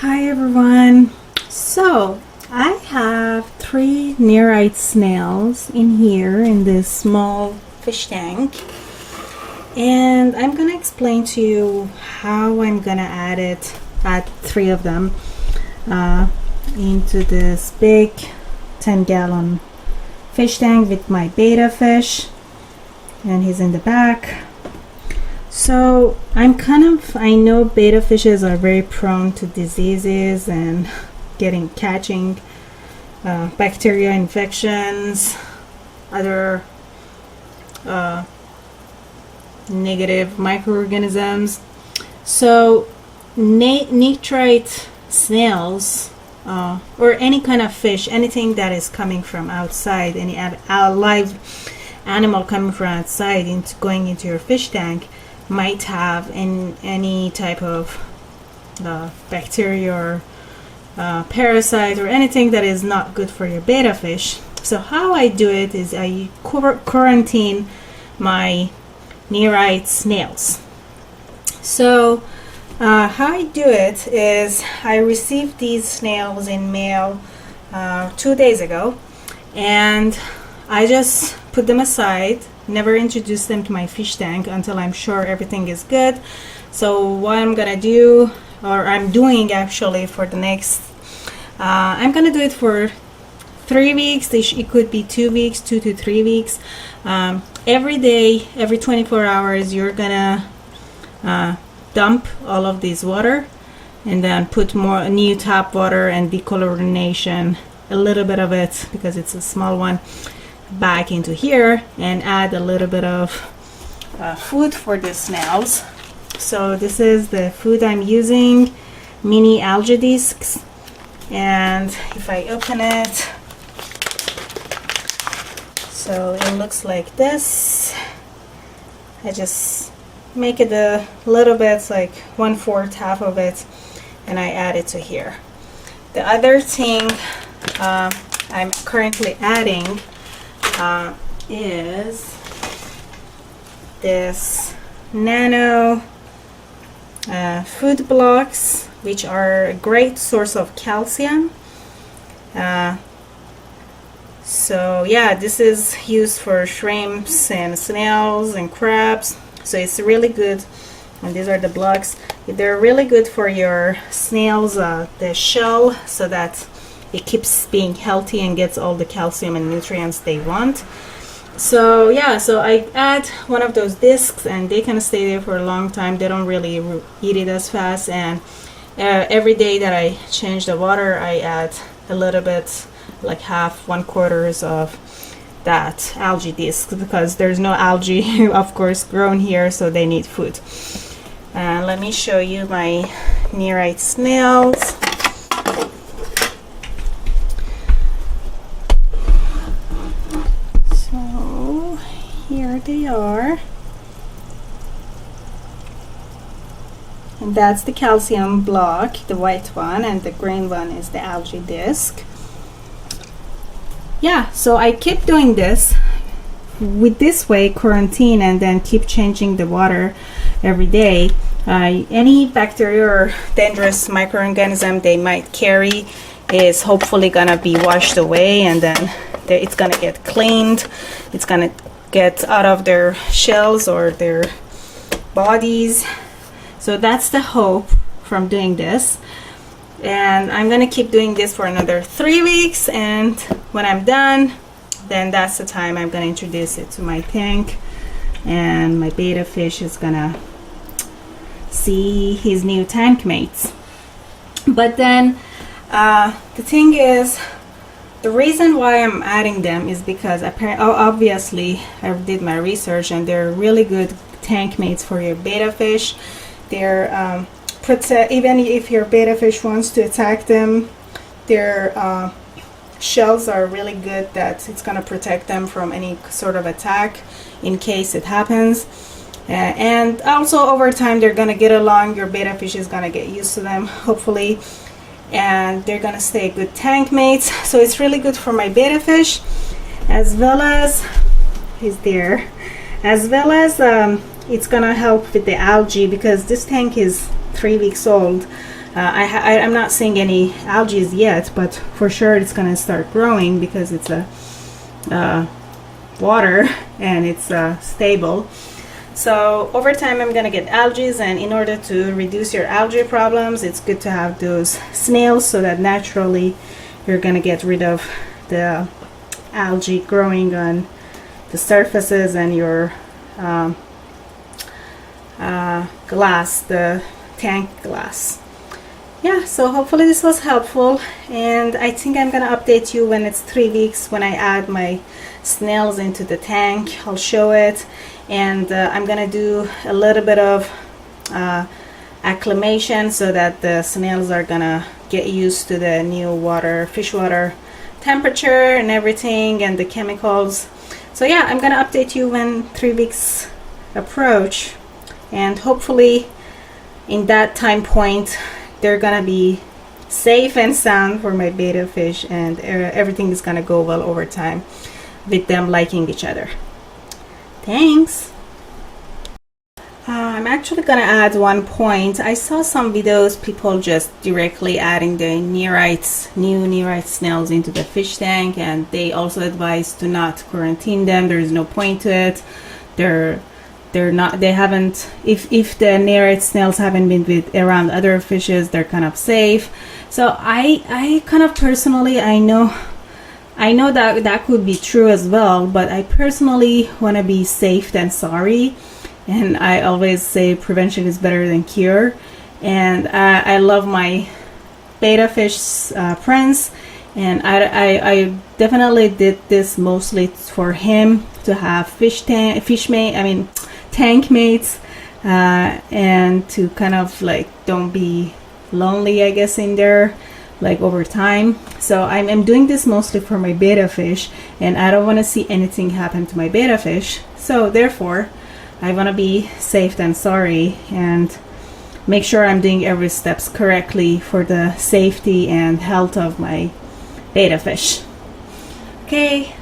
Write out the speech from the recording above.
Hi everyone. So I have 3 nerite snails in here in this small fish tank, and I'm gonna explain to you how I'm gonna add 3 of them into this big 10-gallon fish tank with my betta fish, and he's in the back. So I know betta fishes are very prone to diseases and catching bacteria infections, other negative microorganisms. So nitrite snails or any kind of fish, anything that is coming from outside, any live animal coming from outside going into your fish tank, might have any type of bacteria or parasite or anything that is not good for your betta fish. So how I do it is I quarantine my nerite snails. So how I do it is I received these snails in mail 2 days ago, and I just put them aside, never introduce them to my fish tank until I'm sure everything is good. So what I'm gonna do, or I'm doing actually for the next I'm gonna do it for 3 weeks. It could be 2 weeks, 2 to 3 weeks. Every day, every 24 hours, you're gonna dump all of this water and then put more new tap water and dechlorination, a little bit of it because it's a small one, back into here, and add a little bit of food for the snails. So this is the food I'm using, mini algae discs, and if I open it, so it looks like this. I just make it a little bit, like 1/4 half of it, and I add it to here. The other thing I'm currently adding is this nano food blocks, which are a great source of calcium. So yeah, this is used for shrimps and snails and crabs, so it's really good. And these are the blocks. They're really good for your snails, the shell, so that it keeps being healthy and gets all the calcium and nutrients they want. So yeah, so I add one of those discs, and they can stay there for a long time. They don't really eat it as fast, and every day that I change the water, I add a little bit, like half, 1/4 of that algae disc, because there's no algae of course grown here, so they need food. Let me show you my nerite snails. So here they are, and that's the calcium block, the white one, and the green one is the algae disc. Yeah, so I keep doing this with this way, quarantine, and then keep changing the water every day. Any bacteria or dangerous microorganism they might carry is hopefully gonna be washed away, and then it's gonna get cleaned. It's gonna get out of their shells or their bodies. So that's the hope from doing this. And I'm gonna keep doing this for another 3 weeks, and when I'm done, then that's the time I'm gonna introduce it to my tank, and my betta fish is gonna see his new tank mates. But then the thing is, the reason why I'm adding them is because obviously I did my research, and they're really good tank mates for your betta fish. They're even if your betta fish wants to attack them, their shells are really good, that it's going to protect them from any sort of attack in case it happens. And also over time they're going to get along. Your betta fish is going to get used to them, hopefully, and they're going to stay good tank mates. So it's really good for my betta fish, as well as it's it's going to help with the algae, because this tank is 3 weeks old. I'm not seeing any algae yet, but for sure it's gonna start growing because it's a water and it's stable. So over time I'm gonna get algae, and in order to reduce your algae problems, it's good to have those snails so that naturally you're gonna get rid of the algae growing on the surfaces and your glass, the tank glass. Yeah, so hopefully this was helpful, and I think I'm gonna update you when it's 3 weeks, when I add my snails into the tank. I'll show it, and I'm gonna do a little bit of acclimation so that the snails are gonna get used to the new water, fish water temperature and everything, and the chemicals. So yeah, I'm gonna update you when 3 weeks approach, and hopefully in that time point they're gonna be safe and sound for my betta fish, and everything is gonna go well over time with them liking each other. Thanks. I'm actually gonna add one point. I saw some videos, people just directly adding the nerites, new nerite snails into the fish tank, and they also advise to not quarantine them. There is no point to it. They haven't, if the nerite snails haven't been with around other fishes, they're kind of safe. So I kind of personally, I know that could be true as well, but I personally want to be safe than sorry, and I always say prevention is better than cure. And I love my betta fish Prince, and I definitely did this mostly for him to have tank mates, and to kind of like don't be lonely, I guess, in there like over time. So I'm doing this mostly for my betta fish, and I don't want to see anything happen to my betta fish. So therefore I want to be safe than sorry and make sure I'm doing every steps correctly for the safety and health of my betta fish. Okay,